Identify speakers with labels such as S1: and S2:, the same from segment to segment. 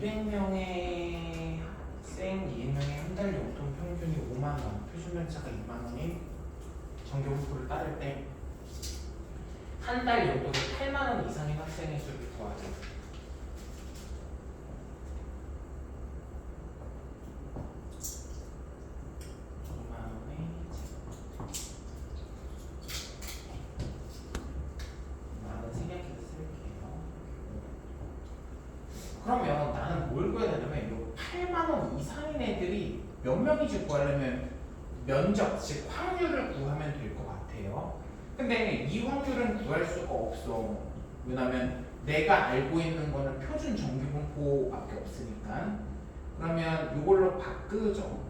S1: 200명의 학생 200명의 한 달 용돈 평균이 5만 원, 표준 편차가 2만 원인 정규 분포를 따를 때 한 달 용돈이 8만 원 이상인 학생의 수를 구하자. 5만 원에 많은 생략해서 쓸게요. 그러면 나는 뭘 구해야 되냐면 이 8만 원 이상인 애들이 몇 명인지 구하려면 면적, 즉 확률을 구하면 될 것 같아요. 근데 이 확률은 구할 수가 없어. 왜냐면 내가 알고 있는 거는 표준 정규분포밖에 없으니까. 그러면 이걸로 바꾸죠.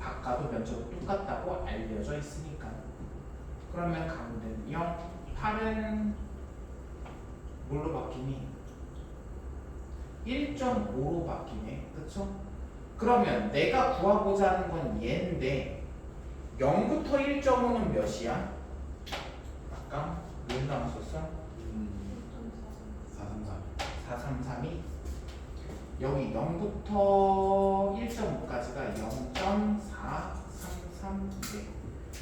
S1: 바꿔도 면적은 똑같다고 알려져 있으니까. 그러면 가운데는 0, 8은 뭘로 바뀌니? 1.5로 바뀌네. 그쵸? 그러면 내가 구하고자 하는 건 얘인데 0부터 1.5는 몇이야? 아까 몇 나왔었어? 433이 여기 0부터 1.5까지가 0.433.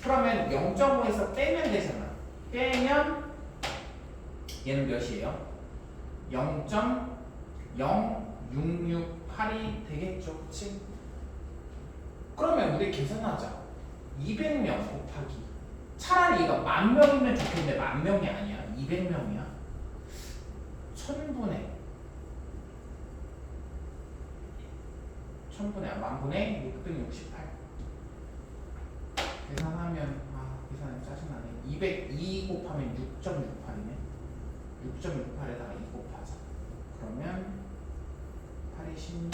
S1: 그러면 0.5에서 빼면 되잖아. 빼면 얘는 몇이에요? 0.0668이 되겠죠. 그치? 그러면 우리 계산하자. 200명 곱하기 차라리 얘가 10,000명이면 좋겠는데 10,000명이 아니야. 200명이야. 1000분의 668. 계산하면 계산이 짜증나네. 202 곱하면 6.68이네. 6.68에다가 2 곱하자. 그러면 8이 16,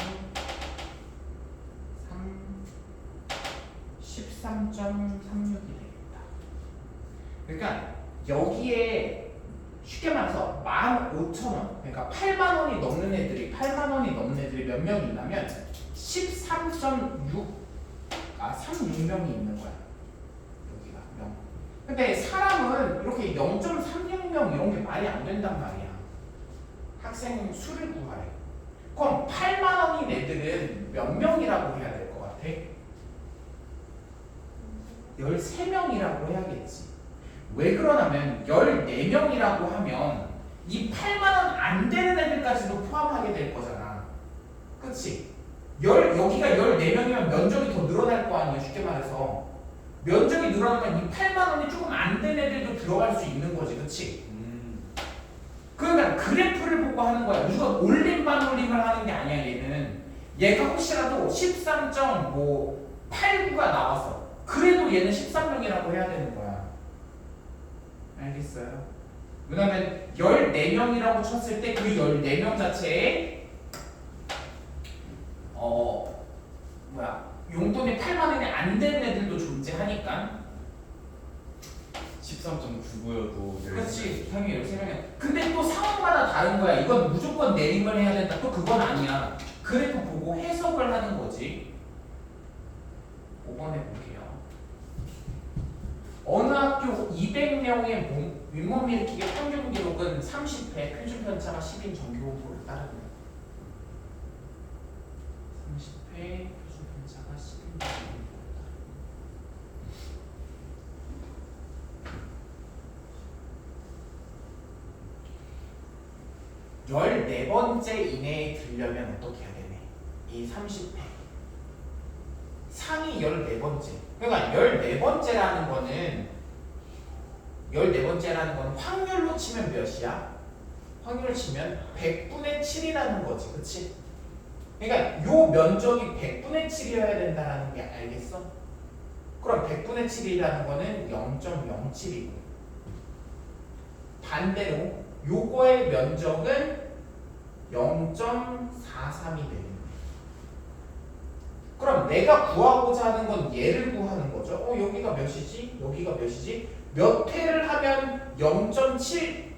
S1: 13.36이 되겠다. 그러니까 여기에 쉽게 말해서 15,000원, 그러니까 8만 원이 넘는 애들이 몇 명이 있냐면 36명이 있는 거야. 여기가 명. 근데 사람은 이렇게 0.36명 이런 게 말이 안 된단 말이야. 학생 수를 구하래. 그럼 8만 원인 애들은 몇 명이라고 해야 될 것 같아? 13명이라고 해야겠지. 왜 그러냐면 14명이라고 하면 이 8만 원 안 되는 애들까지도 포함하게 될 거잖아. 그치? 여기가 14명이면 면적이 더 늘어날 거 아니야. 쉽게 말해서 면적이 늘어나면 이 8만 원이 조금 안 된 애들도 들어갈 수 있는 거지. 그치? 그러니까 그래프를 보고 하는 거야. 무조건 올림 반올림을 하는 게 아니야. 얘가 혹시라도 13.89가 나왔어. 그래도 얘는 13명이라고 해야 되는 거야. 알겠어요? 왜냐면 14명이라고 쳤을 때 그 14명 자체에 용돈이 8만 원이 안 되는 애들도 존재하니까
S2: 13.99여도
S1: 그렇지. 당연히 13명이야. 근데 또 상황마다 다른 거야. 이건 무조건 내림을 해야 된다. 또 그건 아니야. 그래프 보고 해석을 하는 거지. 5번 해볼게요. 어느 학교 200명의 윗몸 일으키기 평균 기록은 30회, 표준 편차가 10인 정규 분포를 따르는 30회, 표준 편차가 10인 정규 분포를 따르는 14번째 이내에 들려면 어떻게 해야 되네? 이 30회 상위 14번째. 그러니까 14번째라는 거는 확률로 치면 몇이야? 확률로 치면 100분의 7이라는 거지. 그치? 그러니까 요 면적이 100분의 7이어야 된다는 게 알겠어? 그럼 100분의 7이라는 거는 0.07이고 반대로 요거의 면적은 0.43이 되는 거야. 그럼 내가 구하고자 하는 건 얘를 구하는 거죠. 여기가 몇이지? 여기가 몇이지? 몇 회를 하면 0.7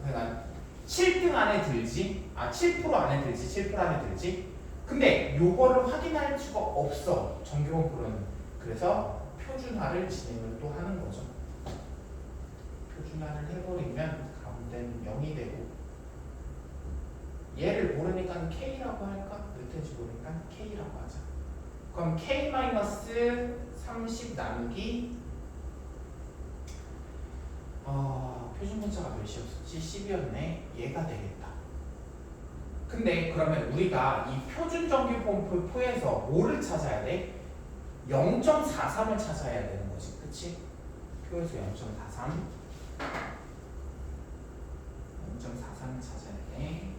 S1: 그러니까 7등 안에 들지? 7% 안에 들지? 7% 안에 들지? 근데 요거를 확인할 수가 없어. 정규분포로는. 그래서 표준화를 진행을 또 하는 거죠. 표준화를 해버리면 가운데는 0이 되고 얘를 모르니까 K라고 할까? 몇 회인지 모르니까 K라고 하자. 그럼 K-30 나누기 표준 분자가 몇이었지? 10이었네. 얘가 되겠다. 근데 그러면 우리가 이 표준 정규 폼표에서 뭐를 찾아야 돼? 0.43을 찾아야 되는 거지. 그치? 표에서 0.43 0.43을 찾아야 돼.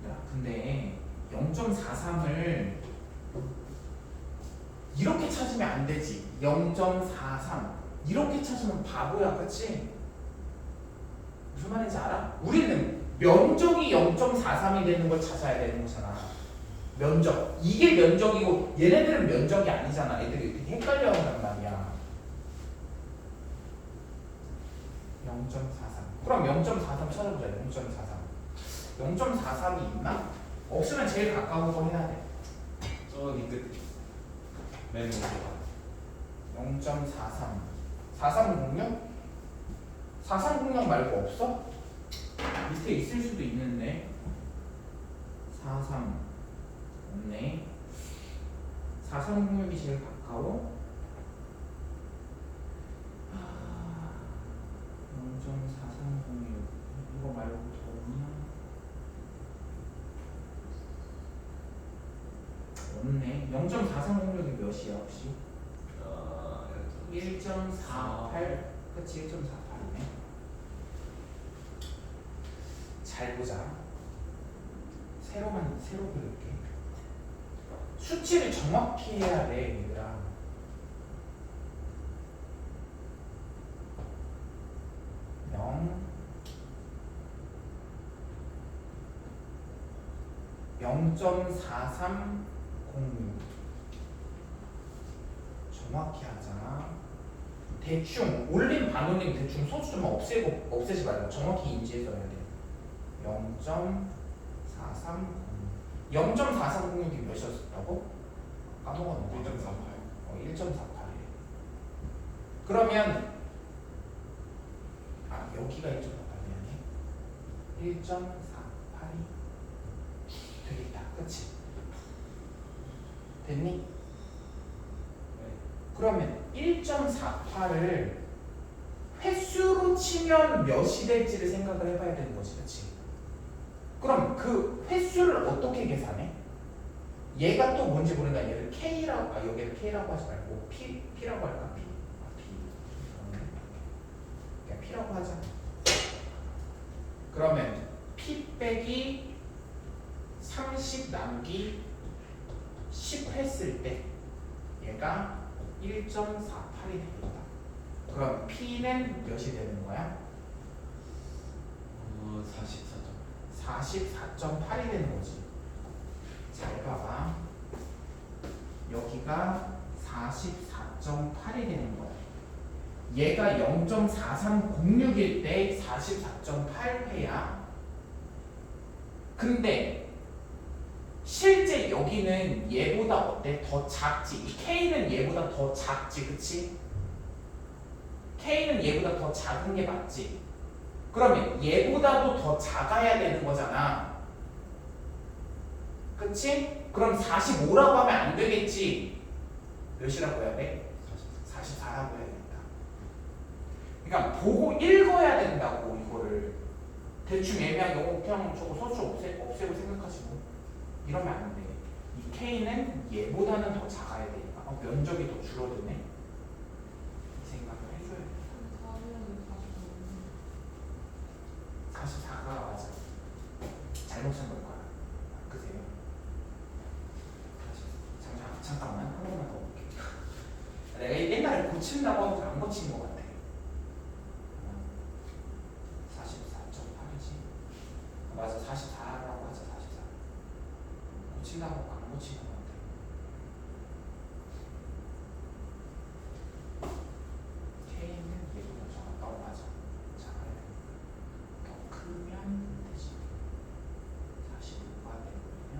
S1: 야, 근데 0.43을 이렇게 찾으면 안 되지. 0.43 이렇게 찾으면 바보야. 그치? 무슨 말인지 알아? 우리는 면적이 0.43이 되는 걸 찾아야 되는 거잖아. 면적. 이게 면적이고 얘네들은 면적이 아니잖아. 애들이 되게 헷갈려 한단 말이야. 0.43. 그럼 0.43 찾아보자. 0.43. 0.43이 있나? 없으면 제일 가까운 거 해야 돼.
S2: 저기 끝. 맨 오른쪽.
S1: 0.43. 4306? 4306 말고 없어? 밑에 있을 수도 있는데 43 없네. 4306이 제일 가까워? 0.4306 이거 말고 더 없나? 없네. 0.4306이 몇이야 혹시? 1.48 그치 1.48이네. 잘 보자. 새로 그릴게. 수치를 정확히 해야 돼 얘들아. 영 0.4306 정확히 하자. 대충 올림 반올림 대충 소수 좀 없애지 말고 정확히 인지해서 해야 돼. 0.4306 0.4306이 몇이었다고? 까먹었네.
S2: 1.48.
S1: 1.48이래. 그러면 여기가 1.48이네. 1.48이 되겠다. 그치? 됐니? 그러면 1.48을 횟수로 치면 몇이 될지를 생각을 해봐야 되는 거지. 그치? 그럼 그 횟수를 어떻게 계산해? 얘가 또 뭔지 모르니까 얘를 K라고, 여기를 K라고 하지 말고 P라고 할까? P. 그냥 P라고 하자. 그러면 P 빼기 30 나누기 10 했을 때 얘가 1.48이 됩니다. 그럼 P는 몇이 되는 거야? 44.8이 되는 거지. 잘 봐봐. 여기가 44.8이 되는 거야. 얘가 0.4306일 때 44.8회야. 근데 실제 여기는 얘보다 어때? 더 작지. 이 K는 얘보다 더 작지. 그치? K는 얘보다 더 작은 게 맞지. 그러면 얘보다도 더 작아야 되는 거잖아. 그치? 그럼 45라고 하면 안 되겠지. 몇이라고 해야 돼? 44라고 해야겠다. 그러니까 보고 읽어야 된다고 이거를. 대충 애매하게 그냥 저거 소수 없애고 생각하시고 이러면 안 돼. 이 K는 얘보다는 더 작아야 되니까 면적이 더 줄어드네. 이 생각을 해줘야 돼. 44가 맞아. 잘못 쓴 걸 거야. 그세요? 잠깐만 한 번만 더 볼게. 내가 옛날에 고친다고 하고 안 고친 것 같아. 44.8이지. 맞아 44라고 하자. 44. 고친다고 하고 안 고친 것 같아. K는 얘보다 작았다고 하자. 작아야 돼. 더 크면 되지. 45가 되면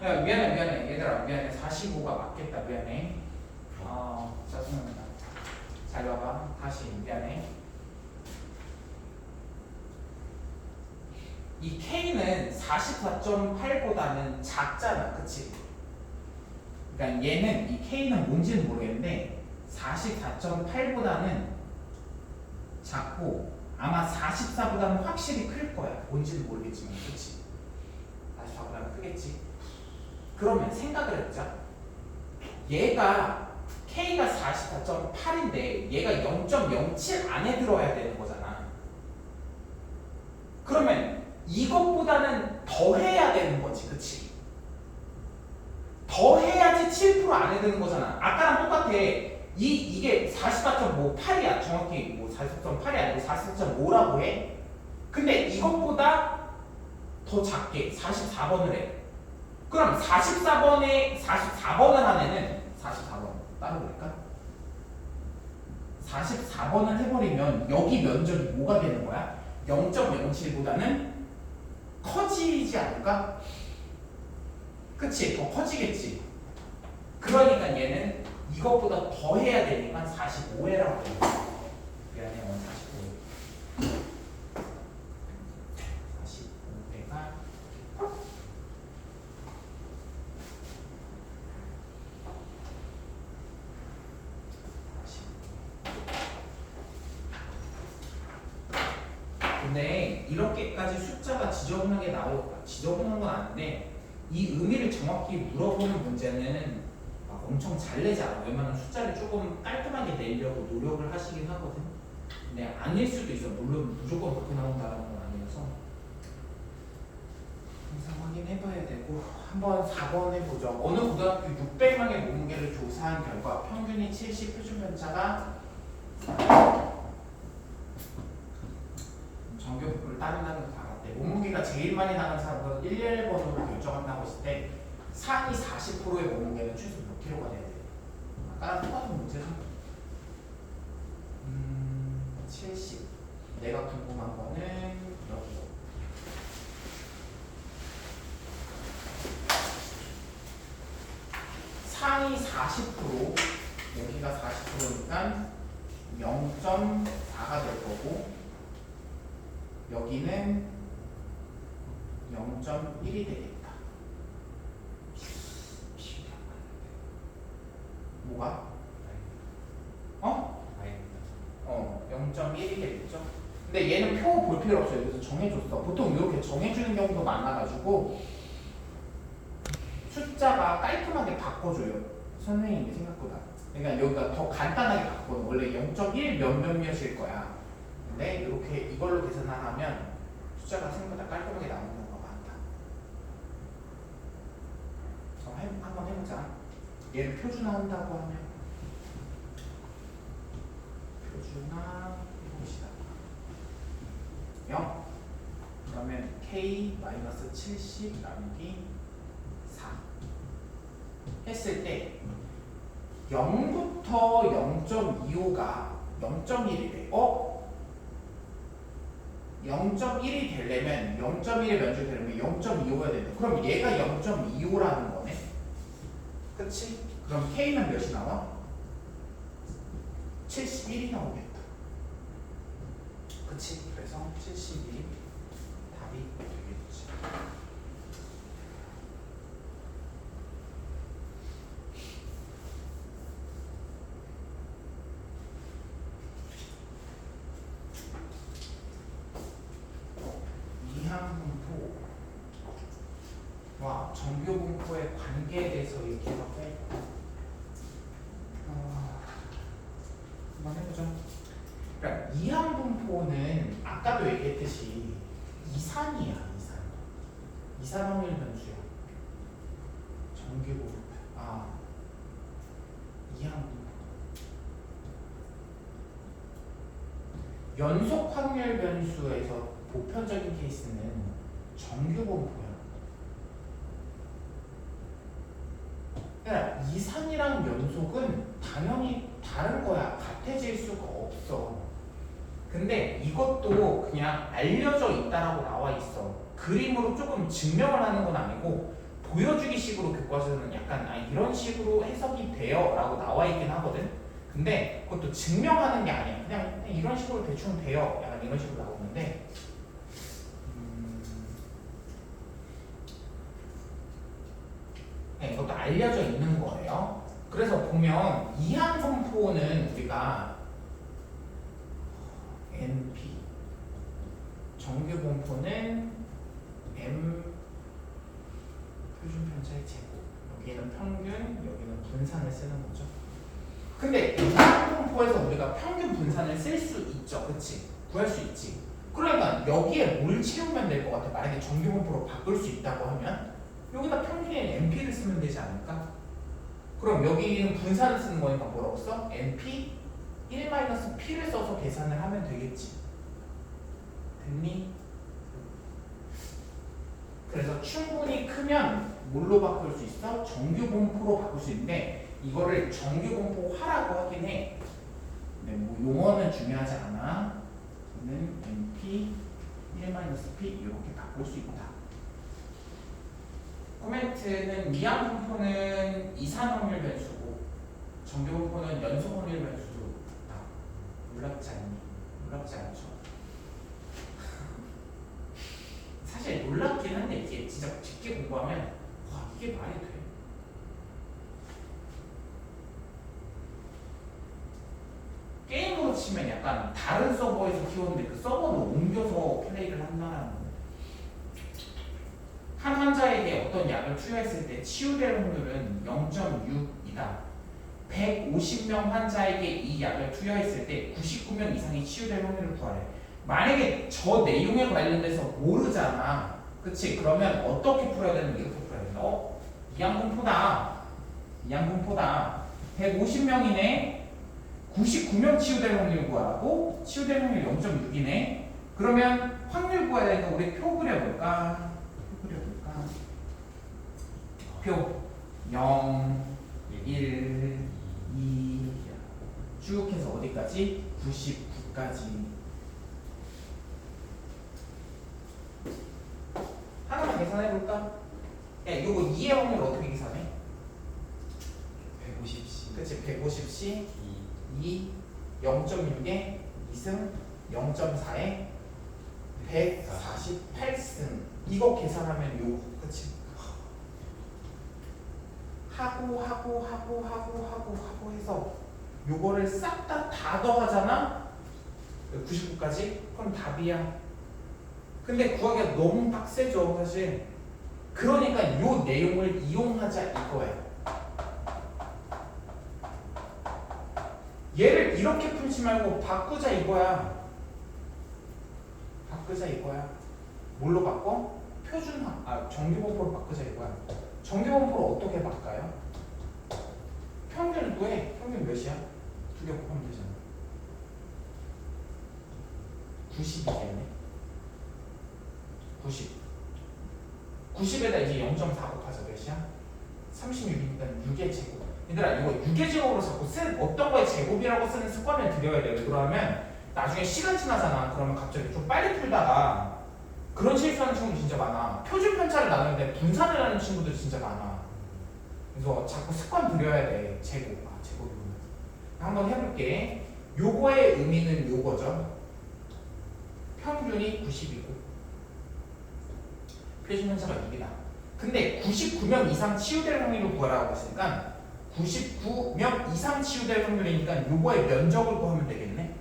S1: 야 미안해 얘들아 미안해 45가 맞겠다 미안해. 짜증난다. 잘 봐봐 다시 미안해. 이 K는 44.8보다는 작잖아 그치? 그러니까 얘는 이 K는 뭔지는 모르겠는데 44.8보다는 작고 아마 44보다는 확실히 클 거야. 뭔지는 모르겠지만 그치? 44보다는 크겠지. 그러면 생각을 해보자. 얘가 K가 44.8인데 얘가 0.07 안에 들어야 되는 거잖아. 그러면 이것보다는 더 해야 되는 거지 그치? 더 해야지 7% 안에 드는 거잖아. 아까랑 똑같아. 이게 44.8이야. 정확히 뭐 44.8이 아니고 44.5라고 해. 근데 이것보다 더 작게 44번을 해. 그럼 44번을 한 애는 44번 따로 볼까? 44번을 해버리면 여기 면적이 뭐가 되는 거야? 0.07보다는 커지지 않을까? 그치? 더 커지겠지. 그러니까 얘는 이것보다 더 해야 되니까 45회라고 해요. 미안해, 45회. 45회가 근데 이렇게까지 숫자가 지저분하게 나오고 지저분한 건 아닌데 이 의미를 정확히 물어보는 문제는 막 엄청 잘 내지 않아. 웬만하면 숫자를 조금 깔끔하게 내려고 노력을 하시긴 하거든. 근데 아닐 수도 있어. 물론 무조건 그렇게 나온다는 건 아니어서 항상 확인해봐야 되고. 한번 4번 해보죠. 어느 고등학교 600명의 몸무게를 조사한 결과 평균이 70, 표준 편차가 정규분포를 따른다는 거 다 알았대. 몸무게가 제일 많이 나간 사람은 1번으로 결정한다고 했을 때 상위 40%의 몸무게는 최소 몇 킬로가 돼야 돼? 아까랑 똑같은 문제죠. 70. 내가 궁금한 거는 여기. 상위 40% 여기가 40%니까 0.4가 될 거고 여기는 0.1이 되겠다. 뭐가? 0.1이 되겠죠. 근데 얘는 표 볼 필요 없어요. 그래서 정해줬어. 보통 이렇게 정해주는 경우도 많아가지고 숫자가 깔끔하게 바꿔줘요. 선생님이 생각보다. 그러니까 여기가 더 간단하게 바꿔요. 원래 0.1 몇몇몇일 거야. 근데 이렇게 이걸로 계산을 하면 숫자가 생각보다 깔끔하게 나오는 경우가 많다. 한번 해보자. 얘를 표준화한다고 하면 표준화 해봅시다. 0 그러면 K-70 나누기 4 했을 때 0부터 0.25가 0.1이 돼. 0.1이 되려면 0.1의 면적이 되려면 0.25야 된다. 그럼 얘가 0.25라는 거네. 그치? 그럼 K는 몇이 나와? 71이 나오겠다. 그치? 그래서 71이 답이 되겠지. 이항분포와 정교분포의 관계에 대해서 얘기해봤고 한번 해보죠. 그러니까 이항분포는 아까도 얘기했듯이 이산이야. 이산 확률 변수야. 정규분포. 이항분포. 연속 확률 변수에서 보편적인 케이스는 정규분포야. 그러니까 이산이랑 연속은 당연히 다른 거야. 같아질 수가 없어. 근데 이것도 그냥 알려져 있다라고 나와 있어. 그림으로 조금 증명을 하는 건 아니고 보여주기 식으로 교과서는 약간 이런 식으로 해석이 돼요 라고 나와 있긴 하거든. 근데 그것도 증명하는 게 아니야. 그냥 이런 식으로 대충 돼요. 약간 이런 식으로 나오는데 네, 이것도 알려져 있는 거예요. 그래서 보면 이항분포는 우리가 NP 정규분포는 M 표준 편차의 제곱, 여기는 평균, 여기는 분산을 쓰는 거죠. 근데 이항분포에서 우리가 평균 분산을 쓸 수 있죠, 그렇지? 구할 수 있지. 그러니까 여기에 뭘 채우면 될 것 같아? 만약에 정규분포로 바꿀 수 있다고 하면 여기다 평균에 NP를 쓰면 되지 않을까? 그럼 여기는 분산을 쓰는 거니까 뭐라고 써? NP 1-P를 써서 계산을 하면 되겠지. 됐니? 그래서 충분히 크면 뭘로 바꿀 수 있어? 정규분포로 바꿀 수 있는데 이거를 정규분포화라고 하긴 해. 근데 뭐 용어는 중요하지 않아. 는 NP 1-P 이렇게 바꿀 수 있다. 코멘트는 이항분포는 이산확률 변수고 정규분포는 연속확률 변수다. 놀랍지 않니? 놀랍지 않죠? 사실 놀랍긴 한데 이게 진짜 깊게 공부하면 와 이게 말이 돼. 게임으로 치면 약간 다른 서버에서 키웠는데 그 서버로 옮겨서 플레이를 한다는 거. 한 환자에게 어떤 약을 투여했을 때 치유될 확률은 0.6이다. 150명 환자에게 이 약을 투여했을 때 99명 이상이 치유될 확률을 구하래. 만약에 저 내용에 관련돼서 모르잖아. 그치? 그러면 어떻게 풀어야 되는 거? 이렇게 풀어야 된다. 이항분포다. 이항분포다. 150명이네. 99명 치유될 확률 구하라고? 치유될 확률 0.6이네. 그러면 확률 구해야 되니까 우리 표 그려볼까? 표 0, 1, 2 쭉 해서 어디까지? 99까지. 하나만 계산해볼까? 야 이거 2의 확률 어떻게 계산해?
S2: 150C.
S1: 그치 150C 2 0.6에 2승 0.4에 148승 이거 계산하면 요 그치? 하고 해서 요거를 싹 다 더하잖아? 99까지? 그럼 답이야. 근데 구하기가 너무 빡세죠 사실. 그러니까 요 내용을 이용하자 이거야. 얘를 이렇게 풀지 말고 바꾸자 이거야. 바꾸자 이거야. 뭘로 바꿔? 정규분포로 바꾸자 이거야. 정규분포를 어떻게 바꿔요? 평균을 구해. 평균 몇이야? 두 개 곱하면 되잖아. 90이겠네. 90. 90에다 이제 0.4 곱하자 몇이야? 36이니까 6의 제곱. 얘들아 이거 6의 제곱으로 자꾸 어떤 거에 제곱이라고 쓰는 습관을 들여야 돼. 왜 그러면 나중에 시간 지나잖아. 그러면 갑자기 좀 빨리 풀다가 그런 실수하는 친구들 진짜 많아. 표준 편차를 나누는데 분산을 하는 친구들 진짜 많아. 그래서 자꾸 습관 들여야 돼. 제곱이구나. 한번 해볼게. 요거의 의미는 요거죠. 평균이 90이고 표준 편차가 6이다. 근데 99명 이상 치유될 확률을 구하라고 했으니까 99명 이상 치유될 확률이니까 요거의 면적을 구하면 되겠네.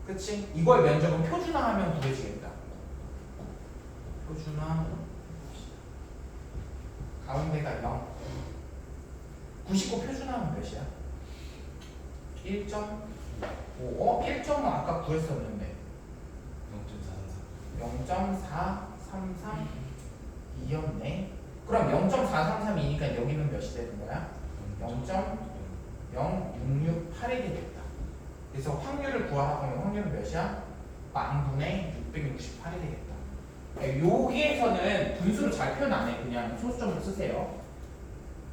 S1: 그치? 이거의 면적은 표준화하면 구해지겠다. 표준화 가운데가 0 99 표준화하면 몇이야? 1.5 1.5 아까 구했었는데 0.433이었네. 그럼 0.433이니까 여기는 몇이 되는 거야? 0.0668이 되겠다. 그래서 확률을 구하면 확률은 몇이야? 10,000분의 668이 되겠다. 여기에서는 분수를 잘 표현 안 해. 그냥 소수점으로 쓰세요.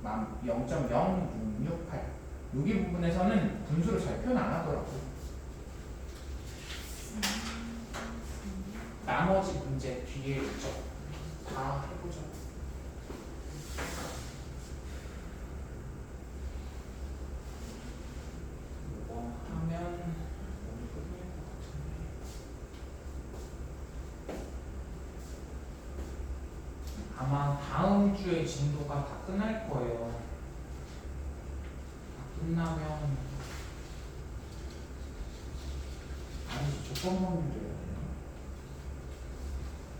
S1: 0.0668. 여기 부분에서는 분수를 잘 표현 안 하더라고. 나머지 문제 뒤에 있죠. 다 해보죠. 주의 진도가 다 끝날 거예요. 다 끝나면 아니지 조건 범위래요.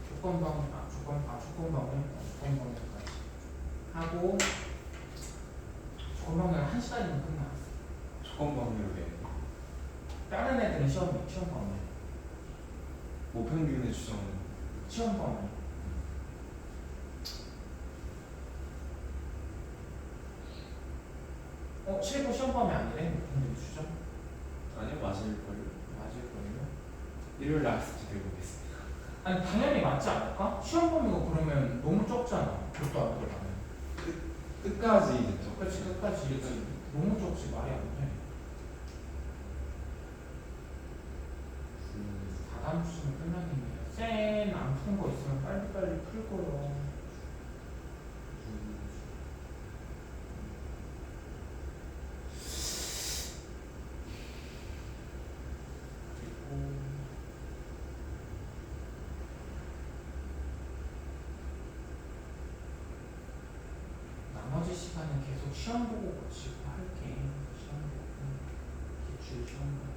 S1: 조건 범위까지 하고 조건 범위는 1시간이면 끝나.
S2: 조건 범위로 돼.
S1: 다른 애들은 시험 범위.
S2: 모평균의 추정은
S1: 시험 범위. 실무 시험 범위 아니래? 근데 주죠?
S2: 아니요 맞을걸요.
S1: 맞을걸요?
S2: 일요일 날 학습지 들고 오겠습니다.
S1: 아니 당연히 맞지 않을까? 시험 범위가 그러면 너무 적잖아. 그것도 안 들어가면.
S2: 끝까지 이제 좀
S1: 그렇지 끝까지 이렇게 너무 적지 말이 안 돼. 다다음 주면 끝나겠네요. 쌤안 푸는 거 있으면 빨리빨리 풀 거요. 그리고 나머지 시간은 계속 시험 보고 고치고 할게. 시험 보고 기출 시험 보고.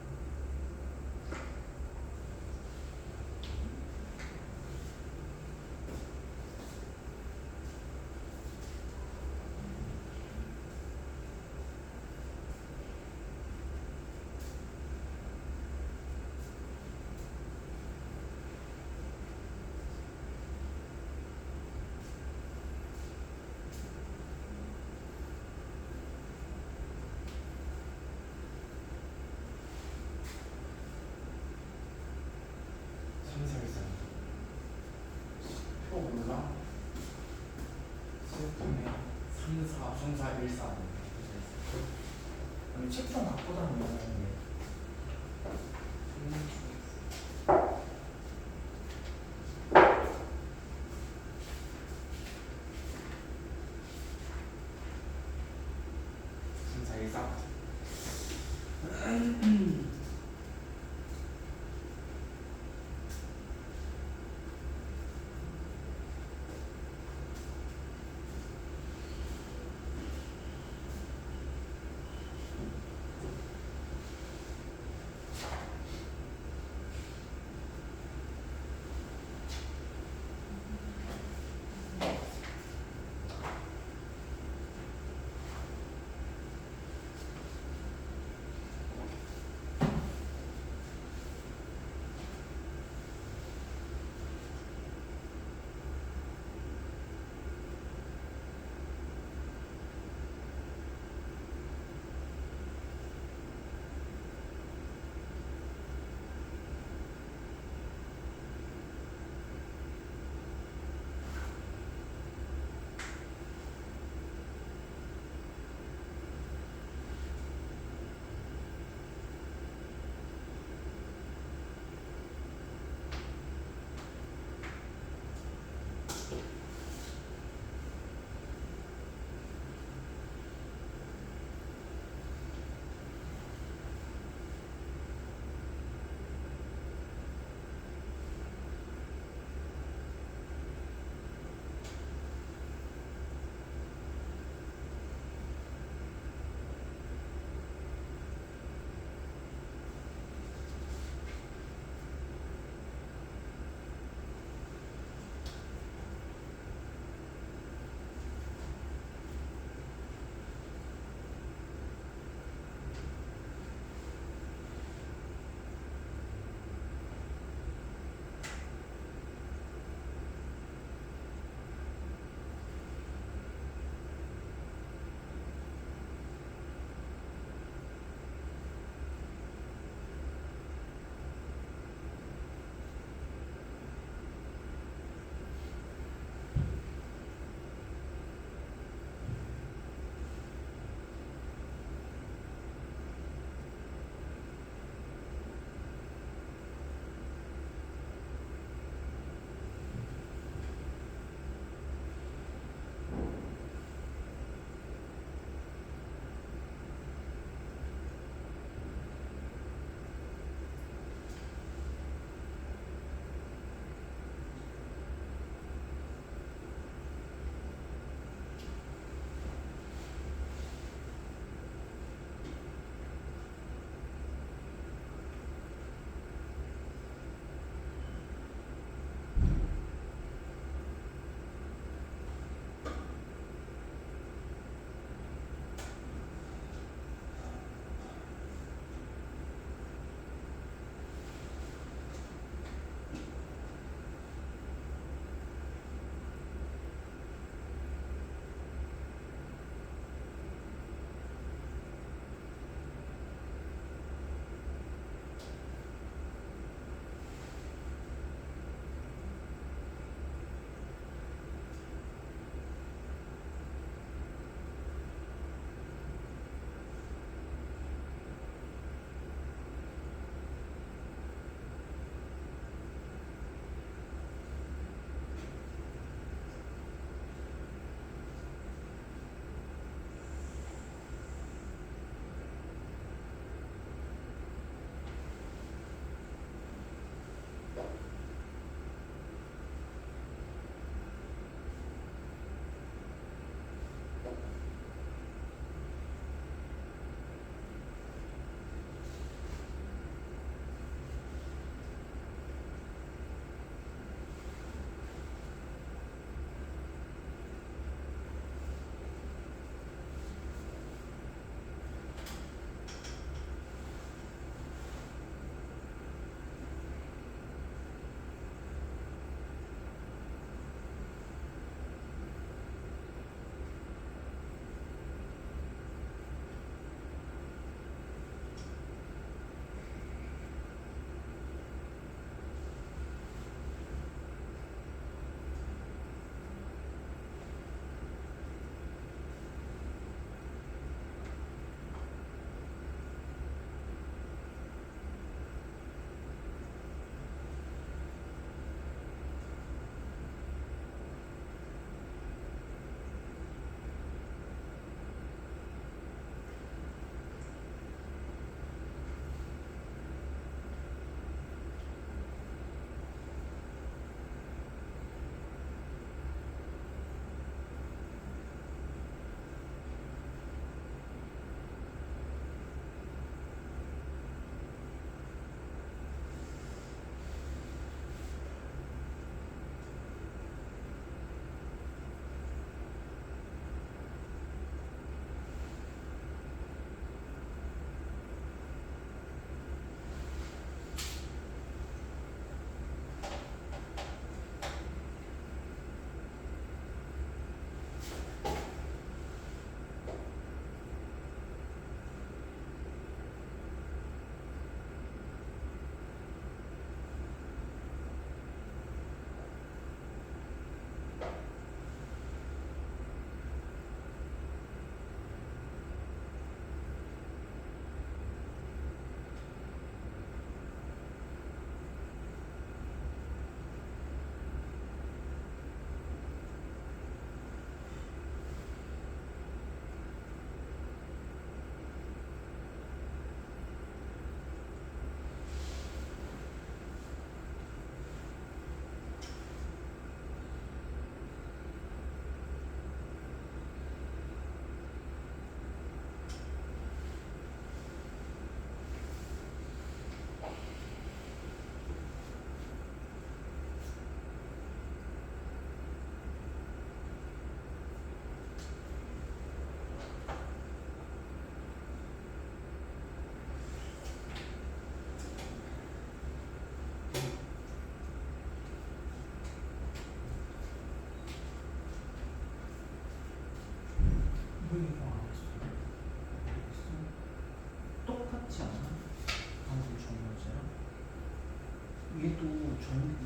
S2: 삼설사
S1: 표 몰라? 슬프네.
S2: 3, 4, 3, 4, 1, 4
S1: 아니 책 좀 갖고 다녀.
S2: 3, 4, 1, 4
S1: 아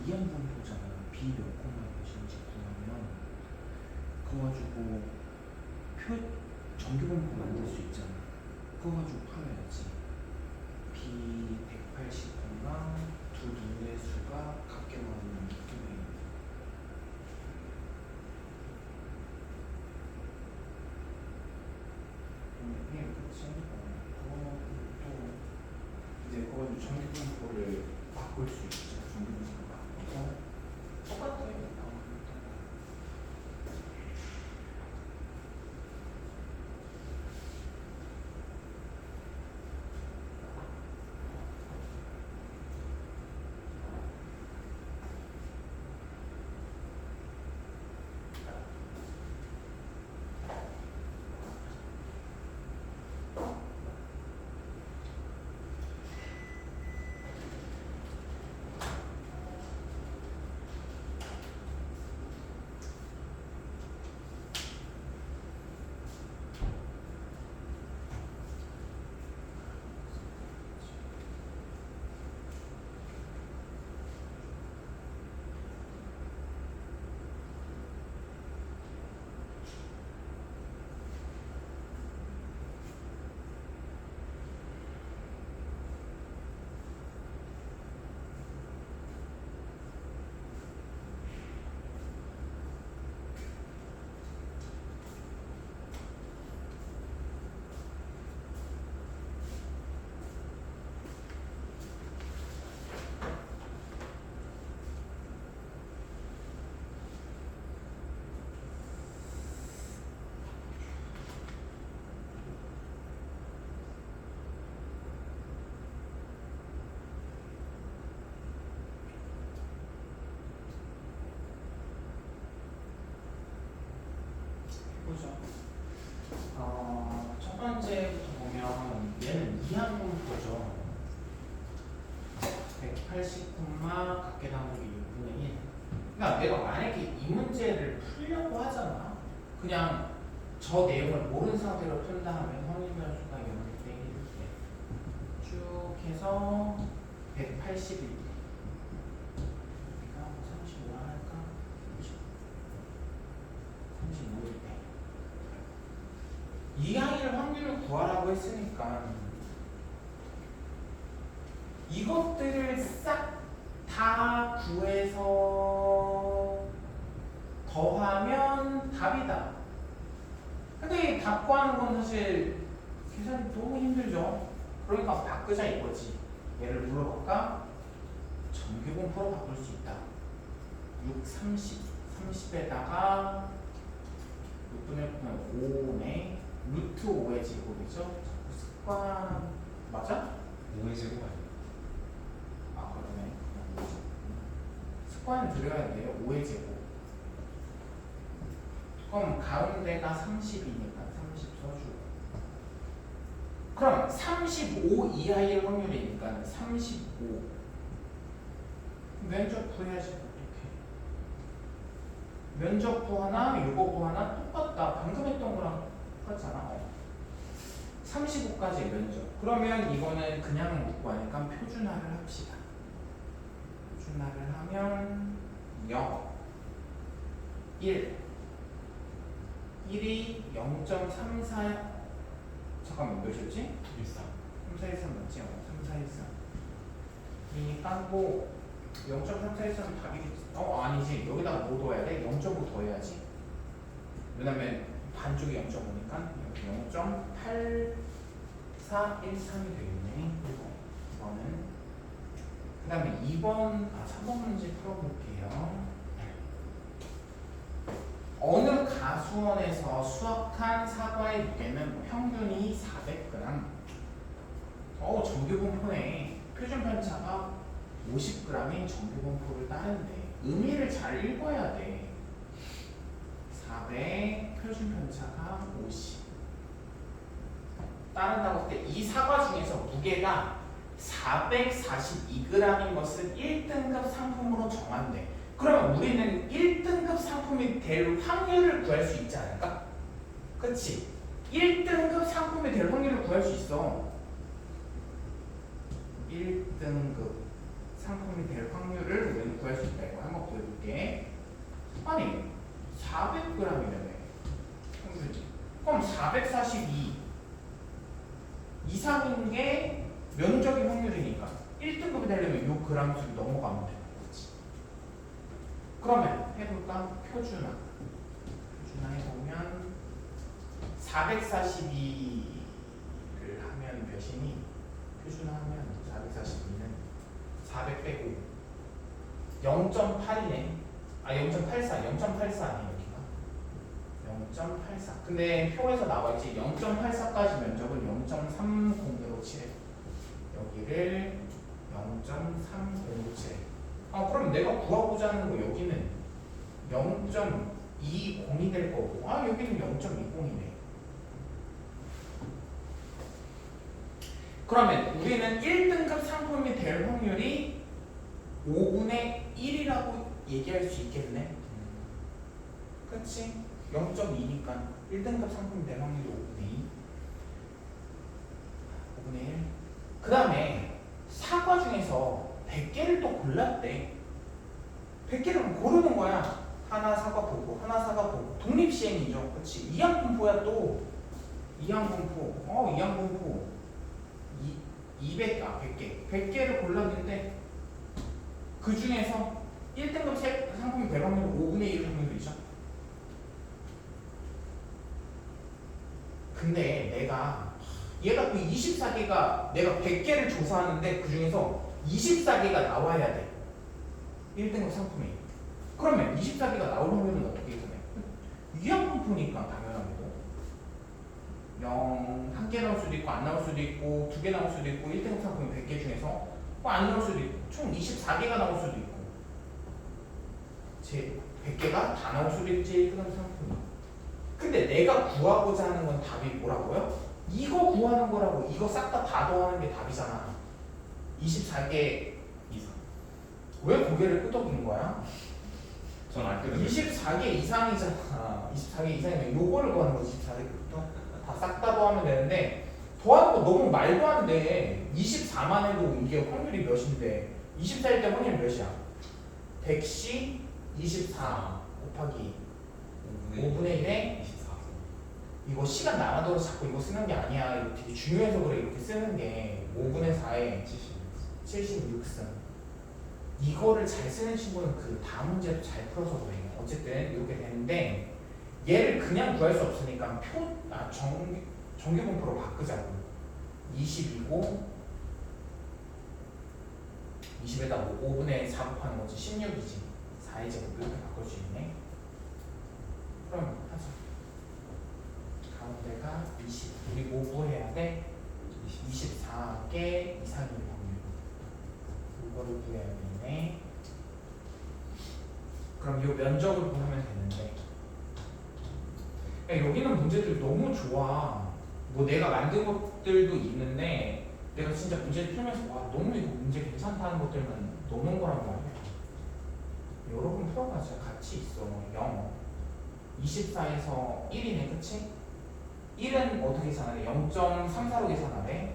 S1: 이항분포잖아. b 몇 콤마 몇인지 구하면 그거 가지고 정규분포 만들 수 있잖아. 그거 가지고 풀어야지. b 180 콤마 두 누의 수가 각계 나오는 기준이. 그치? 그거는 또 이제 그거 정규분포를 바꿀 수 있죠. 정규분포를 바꿔서 똑같아요. 보죠. 첫 번째부터 보면 얘는 이항분포죠. 180 콤마 각계 나누기 6분의 1. 그러니까 내가 만약에 이 문제를 풀려고 하잖아. 그냥 저 내용을 모르는 상태로 푼 다음에 확률 변수가 0대 1대 쭉 해서 181. 그러니까 35 할까? 35일 때. 이항일 확률을 구하라고 했으니까 이것들을 싹 다 구해서 더하면 답이다. 근데 답 구하는 건 사실 계산이 너무 힘들죠. 그러니까 바꾸자 이거지. 얘를 물어볼까? 정규분포로 바꿀 수 있다. 6, 30, 30에다가 6분의 5네. 루트 5의 제곱이죠. 습관 맞아?
S2: 5의 제곱 아니야?
S1: 아 그러네. 습관을 들여야 돼요. 5의 제곱. 그럼 가운데가 30이니까 30 써주고. 그럼 35 이하일 확률이니까 35. 면적 구해야지 어떻게? 면적 구하나 이거 구하나 똑같다. 방금 했던 거랑 똑같잖아. 35까지 면적. 그러면 이거는 그냥 못 구하니까 표준화를 합시다. 표준화를 하면 0, 1, 1이 0.34. 잠깐만 몇이었지?
S2: 13.
S1: 3413 맞지? 3413. 이 깐고 0.3413 답이겠지. 아니지. 여기다가 뭐 더해야 돼? 0.5 더해야지. 왜냐면 반쪽이 0.5니까 0.8413이 되겠네. 그리고 이거는 그 다음에 2번 3번 문제 풀어볼게요. 어느 가수원에서 수확한 사과의 무게는 평균이 400g. 정규분포네. 표준편차가 50g인 정규분포를 따는데 의미를 잘 읽어야 돼. 400 표준편차가 50 따른다고 할 때 이 사과 중에서 무게가 442g인 것을 1등급 상품으로 정한대. 그러면 우리는 1등급 상품이 될 확률을 구할 수 있지 않을까? 그치? 1등급 상품이 될 확률을 구할 수 있어. 1등급 상품이 될 확률을 우리는 구할 수 있다. 이거 한번 보여줄게. 아니 400g이라며 평균이. 그럼 442 이상인 게 면적의 확률이니까 1등급이 되려면 요 그람 수를 넘어가면 되는 거지. 그러면 해볼까? 표준화 해보면 442를 하면 몇이니? 표준화하면 442는 400 빼고 0.8이네. 아 0.84 아니에요 여기가 0.84. 근데 표에서 나와있지 0.84까지 면적은 0.30으로 칠해. 여기를 0.30으로 칠해. 아 그럼 내가 구하고자 하는 거 여기는 0.20이 될 거고, 아 여기는 0.20이네. 그러면 우리는 1등급 상품이 될 확률이 5분의 1이라고 얘기할 수 있겠네. 그치? 0.2니까 1등급 상품이 될 확률이 5분의 2. 5분의 1. 그 다음에 사과 중에서 100개를 또 골랐대. 100개를 고르는 거야. 하나 사과 보고 하나 사과 보고. 독립시행이죠. 그치? 이항분포야 또. 이항분포. 이항분포 100개 100개를 골랐는데 그 중에서 1등급 상품이 될 확률은 5분의 1 확률이죠. 근데 얘가 그 24개가 내가 100개를 조사하는데 그 중에서 24개가 나와야 돼. 1등급 상품이. 그러면 24개가 나올 확률은 어떻게 되네? 이항분포니까 당연하게도 1개 나올 수도 있고 안 나올 수도 있고 2개 나올 수도 있고 1등급 상품이 100개 중에서 안 나올 수도 있고 총 24개가 나올 수도 있고 제 100개가 다 나올 수도 있지 1등급 상품이. 근데 내가 구하고자 하는 건 답이 뭐라고요? 이거 구하는 거라고. 이거 싹 다 더하는 게 답이잖아. 24개 이상. 왜 고개를 끄덕이는 거야?
S2: 전 안 끄덕여요.
S1: 24개 이상이잖아. 24개 이상이면 요거를 구하는 거지. 24개부터 다 싹 다 더하면 되는데 더하는 거 너무 말도 안 돼. 24만 해도 이게 확률이 몇인데 24일 때 확률이 몇이야? 100시 24 곱하기 5분의 1에
S2: 24.
S1: 이거 시간 남아도록 자꾸 이거 쓰는 게 아니야. 이거 되게 중요해서 그래. 이렇게 쓰는 게 5분의 4에 76승. 이거를 잘 쓰는 친구는 그 다음 문제도 잘 풀어서 그래. 어쨌든 이렇게 되는데 얘를 그냥 구할 수 없으니까 정규분포로 바꾸자고. 20이고 20에다 5분의 4 곱하는 거지 16이지. 4의 제곱 이렇게 바꿀 수 있네. 그럼 하자. 가운데가 20. 우리 뭐 구해야 돼? 24개 이상인 확률. 이거를 구해야 되네. 그럼 이 면적을 구하면 되는데. 야, 여기는 문제들 너무 좋아. 뭐 내가 만든 것들도 있는데 내가 진짜 문제를 풀면서 와 너무 이거 문제 괜찮다는 것들만 넣는 거란 말이야. 여러분 풀어봐. 진짜 같이 있어. 0 24에서 1이네. 그치? 1은 어떻게 계산하래? 0.34로 계산하래.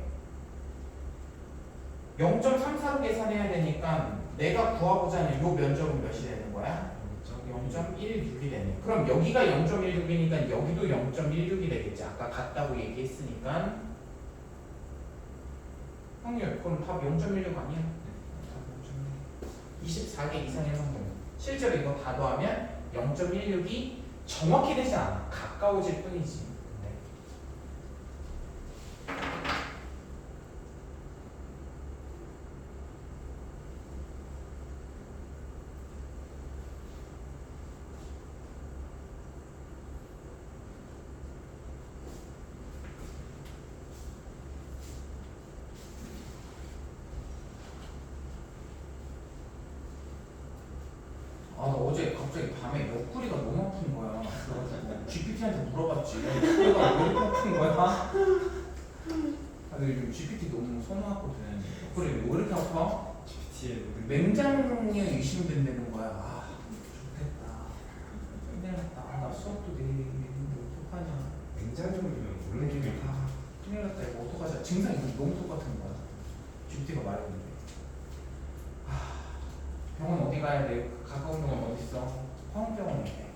S1: 0.34로 계산해야 되니까 내가 구하고자 하는 요 면적은 몇이 되는 거야? 0.16이 되네. 그럼 여기가 0.16이니까 여기도 0.16이 되겠지. 아까 같다고 얘기했으니까 확률. 그럼 답 0.16 아니야? 답 0.16. 24개 이상의 확률. 실제로 이거 다 더하면 0.16이 정확히 되지 않아. 가까워질 뿐이지. 네. 어제 갑자기 밤에 옆구리가 너무 아픈 거야. 그래가지고 GPT한테 물어봤지. 옆구리가 왜 이렇게 아픈 거야? 근데 요즘 GPT 너무 선호하거든. 옆구리 왜 이렇게 아파?
S2: GPT에
S1: 맹장에 의심된다는 거야. 아 좋겠다. 힘들겠다. 나 수업도 내일 어떡하냐.
S2: 맹장염이면 모르는 게
S1: 큰일 났다. 이거 어떡하자. 증상이 너무 똑같은 거야. GPT가 말해보는데. 어디 가야 돼? 가까운 병원 어디 있어? 화웅병원에 돼.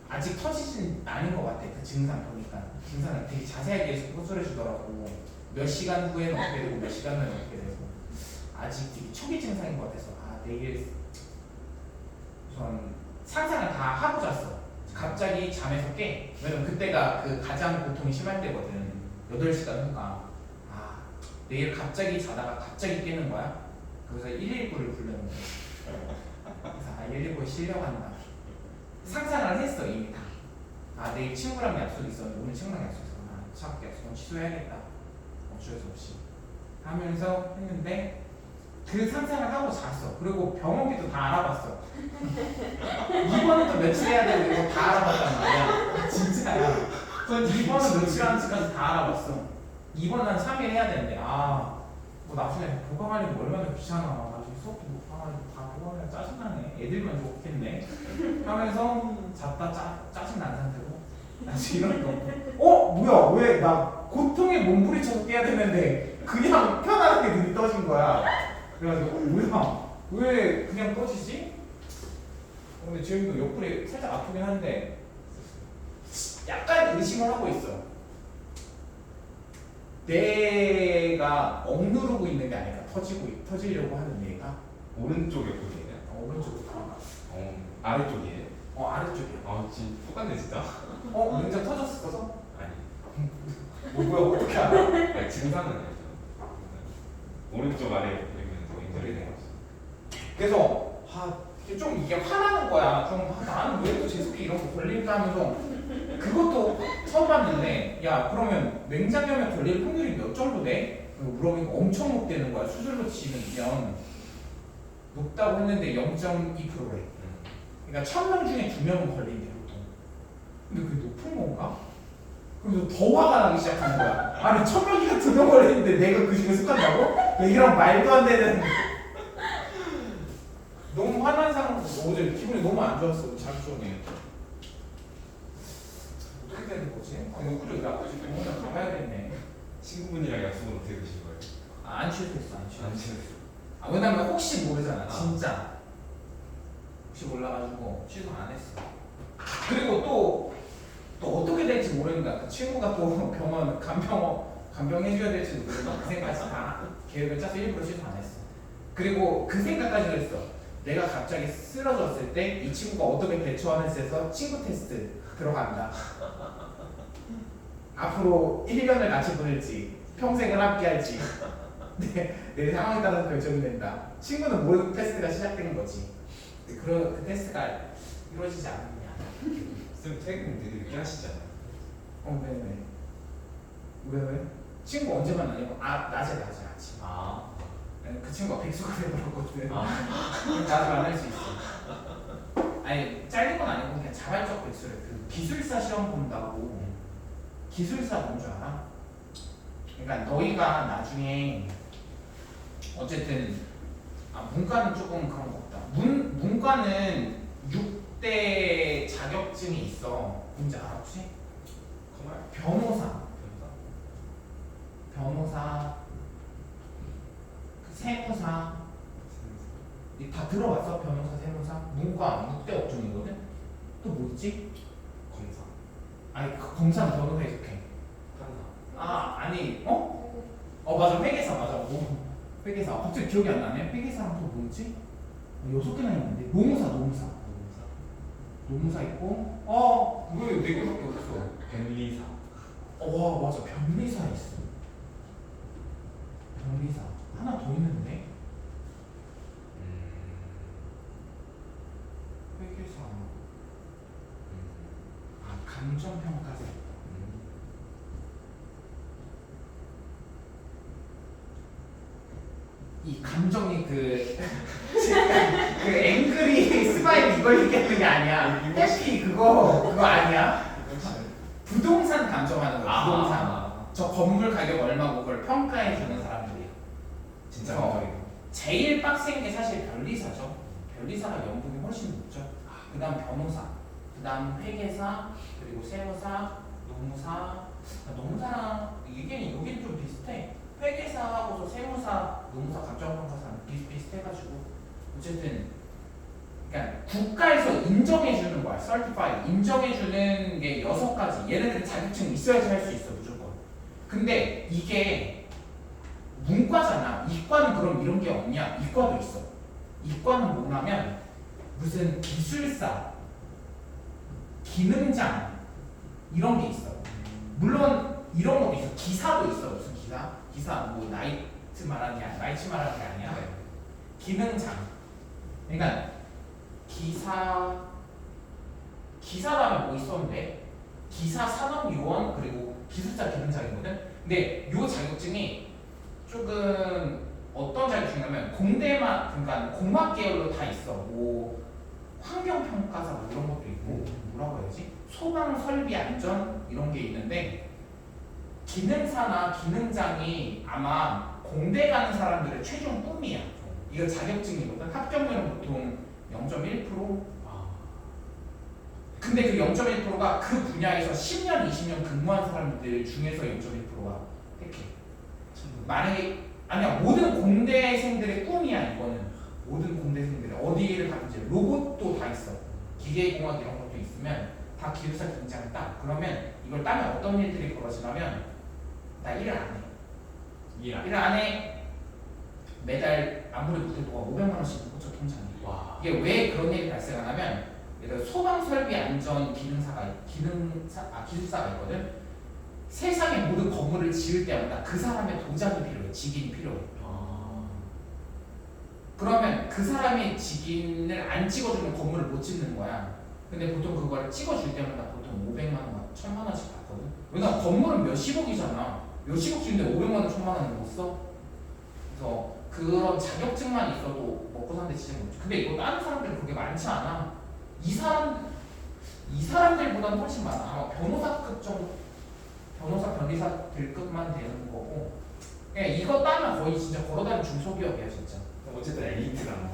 S1: 아직 터지진 않은 것 같아. 그 증상 보니까 증상을 되게 자세하게 호소해 주더라고. 몇 시간 후에는 어떻게 되고 몇 시간 후에는 어떻게 되고. 아직 되게 초기 증상인 것 같아서 내일 우선 상상을 다 하고 잤어. 갑자기 잠에서 깨. 왜냐면 그때가 그 가장 고통이 심할 때거든. 8시간 후가. 내일 갑자기 자다가 갑자기 깨는 거야. 그래서 119를 부르는 거야. 그래서 119에 실려간다. 상상을 했어 이미 다. 내일 친구랑 약속이 있었는데 오늘 친구랑 약속 있어. 참 약속은 취소해야겠다. 어쩔 수 없이 하면서 했는데 그 상상을 하고 잤어. 그리고 병원비도 다 알아봤어. 입원은 또 며칠 해야 되고 이거 다 알아봤단 말이야. 진짜야. 전 입원은 며칠 하는지까지 다 알아봤어. 입원은 한 3일 해야 되는데 뭐 나중에 보강하려면 얼마나 귀찮아. 나중에 수업도 못 가가지고 다 보강하면 짜증나네. 애들만 좋겠네 하면서 잤다 짜증난 상태로 나중에 이러니까 뭐야 왜 나 고통에 몸부림쳐서 깨야 되는데 그냥 편안하게 눈이 떠진 거야. 그래가지고 뭐야 왜 그냥 떠지지? 근데 지금도 옆구리 살짝 아프긴 한데 약간 의심을 하고 있어. 내가 억누르고 있는 게 아닐까. 터지려고 하는 얘가
S2: 오른쪽 옆구리예요?
S1: 오른쪽으로.
S2: 아래쪽이에요?
S1: 아래쪽이야.
S2: 진짜 똑같네 진짜.
S1: 문제 터졌었어?
S2: 아니.
S1: 뭐야 어떻게 알아?
S2: 증상은 알죠. 오른쪽 아래 옆구리면 인절이
S1: 그래서 좀 이게 화나는 거야. 좀 나는 왜 또 재수기 이런 거 걸릴까 하면서 그것도 처음 봤는데 야 그러면 맹장염에 걸릴 확률이 몇 정도 돼? 물어보니까 엄청 높다는 거야. 수술로 치면 높다고 했는데 0.2%래. 그러니까 1000명 중에 2명은 걸린대 보통. 근데 그게 높은 건가? 그래서 더 화가 나기 시작한 거야. 아니 1000명 중에 2명 걸리는데 내가 그 중에 속한다고? 이런 말도 안 되는. 너무 화난 상황. 어제 기분이 너무 안 좋았어. 자기 전에. 어떻게 되는 거지? 옆구리 왜 아프지? 병원에 가봐야겠네.
S2: 친구분이랑 약속은 어떻게 되신 거예요?
S1: 안 취했어. 안 취했어.
S2: 안 친했어요.
S1: 왜냐면 혹시 모르잖아. 진짜. 혹시 몰라가지고 취소 안 했어. 그리고 또 어떻게 될지 모르니까 그 친구가 또 병원 간병해줘야 될지도 모르니까 그 생각까지 다 계획을 짜서 일부러 취소 안 했어. 그리고 그 생각까지도 했어. 내가 갑자기 쓰러졌을 때 이 친구가 어떻게 대처하는지에서 친구 테스트 들어간다. 앞으로 1년을 같이 보낼지 평생을 함께 할지 내 상황에 따라서 결정이 된다. 친구는 모르는 테스트가 시작된 거지. 그 테스트가 이루어지지 않느냐.
S2: 쌤 퇴근 되게 늦게 하시잖아요.
S1: 왜? 친구 언제 만나냐고? 낮에 아침. 그 친구가 백수가 돼버렸거든. 나도 만날 수 있어. 아니 잘린 건 아니고 그냥 자발적 백수를. 그 기술사 시험 본다고. 기술사 뭔 줄 알아? 그러니까 너희가 나중에 어쨌든 문과는 조금 그런 거 없다. 문과는 6대 자격증이 있어. 뭔지 알아 혹시? 변호사, 세무사 다 들어봤어? 변호사, 세무사? 문과 6대 업종이거든? 또 뭐 있지?
S2: 검사.
S1: 아니 검사는 변호사에 속해.
S2: 판사.
S1: 아니 맞아 회계사 맞아. 회계사 갑자기 기억이 안 나네. 회계사랑 또 뭐지? 6개나 있는데 노무사 있고 왜 4개밖에 없어?
S2: 변리사.
S1: 와 맞아 변리사 있어. 변리사 하나 더 있는데 회계사 감정평가사. 이 감정이 그 앵그리 스마일 이걸 얘기하는 게 아니야. 해피 그거 아니야. 부동산 감정하는 거야. 부동산. 저 건물 가격 얼마고 그걸 평가해 주는 사람들이야.
S2: 진짜
S1: 감정이고. 제일 빡센 게 사실 변리사죠. 변리사가 연봉이 훨씬 높죠. 그다음 변호사, 그다음 회계사, 그리고 세무사, 노무사랑 여기는 좀 비슷해. 회계사하고서 세무사, 노무사, 감정평가사는 비슷비슷해가지고 어쨌든 그러니까 국가에서 인정해주는 거야. certify 인정해주는 게 6가지. 얘네들 자격증 있어야지 할 수 있어 무조건. 근데 이게 문과잖아. 이과는 그럼 이런 게 없냐? 이과도 있어. 이과는 뭐냐면 무슨 기술사, 기능장 이런 게 있어. 물론 이런 것도 있어. 기사도 있어. 무슨 기사? 기사 뭐 나이트 말하는 게 아니야. 나이트 말하는 게 아니야. 기능장. 그러니까 기사라면 뭐 있었는데 기사 산업요원 그리고 기술자 기능장이거든. 근데 요 자격증이 조금 어떤 자격증이냐면 공대만 그러니까 공학 계열로 다 있어. 뭐 환경평가사 뭐 이런 것도 있고 뭐라고 해야지? 소방 설비 안전 이런 게 있는데 기능사나 기능장이 아마 공대 가는 사람들의 최종 꿈이야. 이거 자격증이거든. 합격률은 보통 0.1%. 근데 그 0.1%가 그 분야에서 10년, 20년 근무한 사람들 중에서 0.1%가 택해. 만약에 아니야 모든 공대생들의 꿈이야 이거는. 모든 공대생들이 어디를 가든지 로봇도 다 있어. 기계공학 이런 것도 있으면 다 기술사 기능장을 따. 그러면 이걸 따면 어떤 일들이 벌어지냐면 나 일을 안 해. 일을 안 해. 매달 아무리 못해도 500만 원씩 꽂혀 통장에.
S2: 와.
S1: 이게 왜 그런 일이 발생하냐면 예를 들어 소방 설비 안전 기술사가 있거든. 세상의 모든 건물을 지을 때마다 그 사람의 도장이 필요해. 직인이 필요해. 그러면 그 사람의 직인을 안 찍어주면 건물을 못 짓는 거야. 근데 보통 그걸 찍어줄 때마다 보통 500만 원, 1000만 원씩 받거든. 왜냐면 건물은 몇십억이잖아. 몇십억 짓는데 500만 원, 1000만 원을 못 써? 그래서 그런 자격증만 있어도 먹고 사는데 진짜 못지. 근데 이거 다른 사람들은 그게 많지 않아. 이 사람들보다는 훨씬 많아. 아마 변호사급 정도, 변리사 될 급만 되는 거고. 그냥 이거 따면 거의 진짜 걸어다니는 중소기업이야 진짜.
S2: 어쨌든 엘리트라는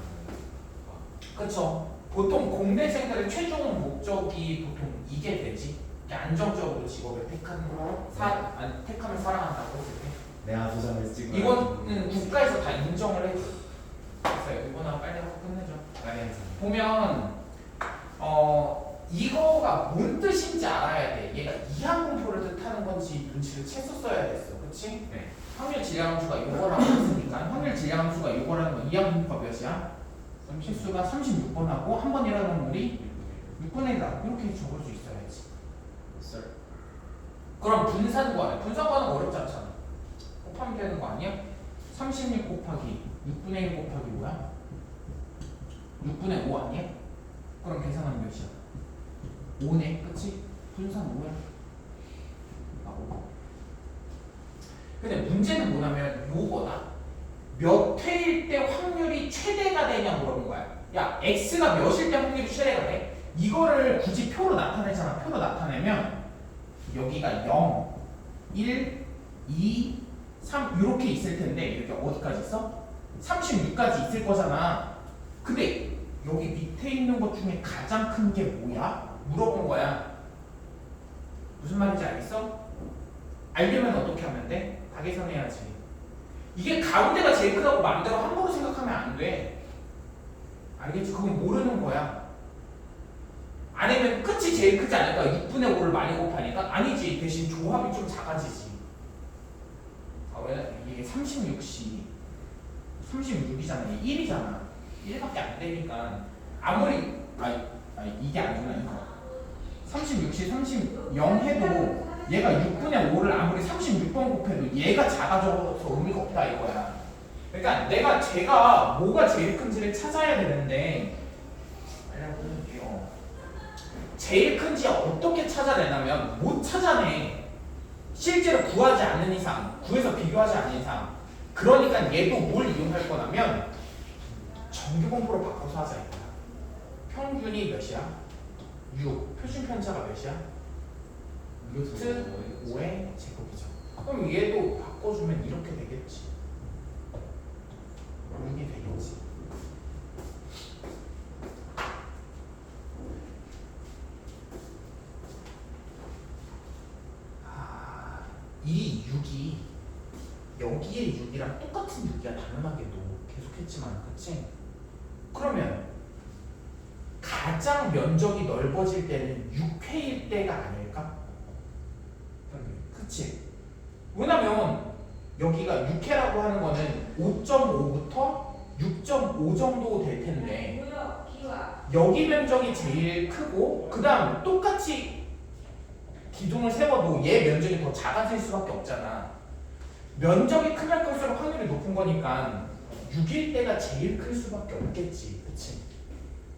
S1: 그쵸. 보통 공대생들의 최종 목적이 보통 이게 되지. 안정적으로 직업을 택하는 거. 택하면 사랑한다고 했을 때.
S2: 내가 도장을 찍어.
S1: 이거는 국가에서 다 인정을 해줘. 됐어요. 이거나 빨리 하고 끝내죠. 보면 이거가 뭔 뜻인지 알아야 돼. 얘가 이항공표를 뜻하는 건지 눈치를 채서 써야 됐어. 그치?
S2: 네.
S1: 확률 질량함수가 요거라고 했으니까 확률 질량함수가 요거라는 건 이항공표가 몇이야? 실수가 36번 하고 한 번 일하는 우리 6분의 1다. 이렇게 적을 수 있어야지. 그럼 분산 구하래. 분산 구하는 거 어렵지 않잖아. 곱하면 되는 거 아니야? 36 곱하기 6분의 1 곱하기 뭐야? 6분의 5 아니야? 그럼 계산하면 몇이야? 5네. 그치? 분산 5야. 아 5. 근데 문제는 뭐냐면 요거다. 몇 회일 때 확률이 최대가 되냐 물어본 거야. 야 x가 몇일 때 확률이 최대가 돼? 이거를 굳이 표로 나타내잖아. 표로 나타내면 여기가 0, 1, 2, 3 이렇게 있을 텐데 이렇게 어디까지 있어? 36까지 있을 거잖아. 근데 여기 밑에 있는 것 중에 가장 큰 게 뭐야? 물어본 거야. 무슨 말인지 알겠어? 알려면 어떻게 하면 돼? 다 계산해야지. 이게 가운데가 제일 크다고 마음대로 함부로 생각하면 안 돼. 알겠지? 그건 모르는 거야. 아니면 끝이 제일 크지 않을까? 6분의 5를 많이 곱하니까? 아니지. 대신 조합이 좀 작아지지. 아, 왜? 이게 36이 36이잖아. 1이잖아. 1밖에 안 되니까 아무리 이게 아니구나. 이거 36이 30 해도 얘가 6분의 5를 아무리 36번 곱해도 얘가 작아져서 의미가 없다 이거야. 그러니까 제가 뭐가 제일 큰지를 찾아야 되는데 알려드릴게요. 제일 큰지 어떻게 찾아내냐면 못 찾아내. 실제로 구하지 않는 이상, 구해서 비교하지 않는 이상. 그러니까 얘도 뭘 이용할 거냐면 정규공포로 바꿔서 하자 이거야. 평균이 몇이야? 6. 표준 편차가 몇이야? 루트 5의 제곱이죠. 그럼 얘도 바꿔주면 이렇게 되겠지. 6이 되겠지. 이 6이 여기에 6이랑 똑같은 6이야 당연하게도 계속했지만 그치? 그러면 가장 면적이 넓어질 때는 6회일 때가 아닐까? 그치? 왜냐면 여기가 6회라고 하는 거는 5.5부터 6.5 정도 될 텐데 여기 면적이 제일 크고 그 다음 똑같이 기둥을 세워도 얘 면적이 더 작아질 수밖에 없잖아. 면적이 크면 클수록 확률이 높은 거니까 6일 때가 제일 클 수밖에 없겠지. 그치?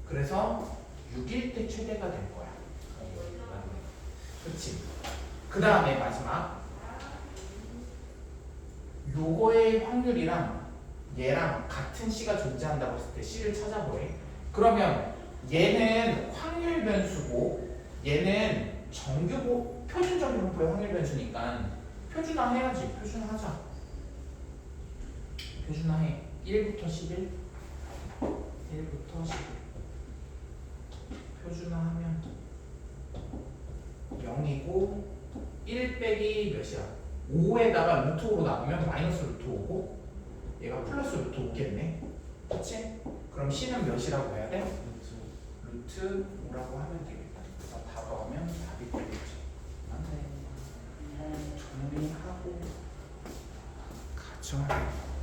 S1: 그래서 6일 때 최대가 될 거야. 그치? 그 다음에 마지막 요거의 확률이랑 얘랑 같은 C가 존재한다고 했을 때 C를 찾아보래. 그러면 얘는 확률 변수고 얘는 정규 표준적인 분포의 확률 변수니까 표준화 해야지. 표준화하자. 표준화해. 1부터 11 1부터 11 표준화하면 0이고 1 빼기 몇이야? 5에다가 루트 5로 나누면 마이너스 루트 5고 얘가 플러스 루트 5겠네. 그치? 그럼 C는 몇이라고 해야 돼? 루트 5라고 하면 되겠다. 그래서 다 넣으면 답이 되겠지. 안돼. 정리하고 가죠.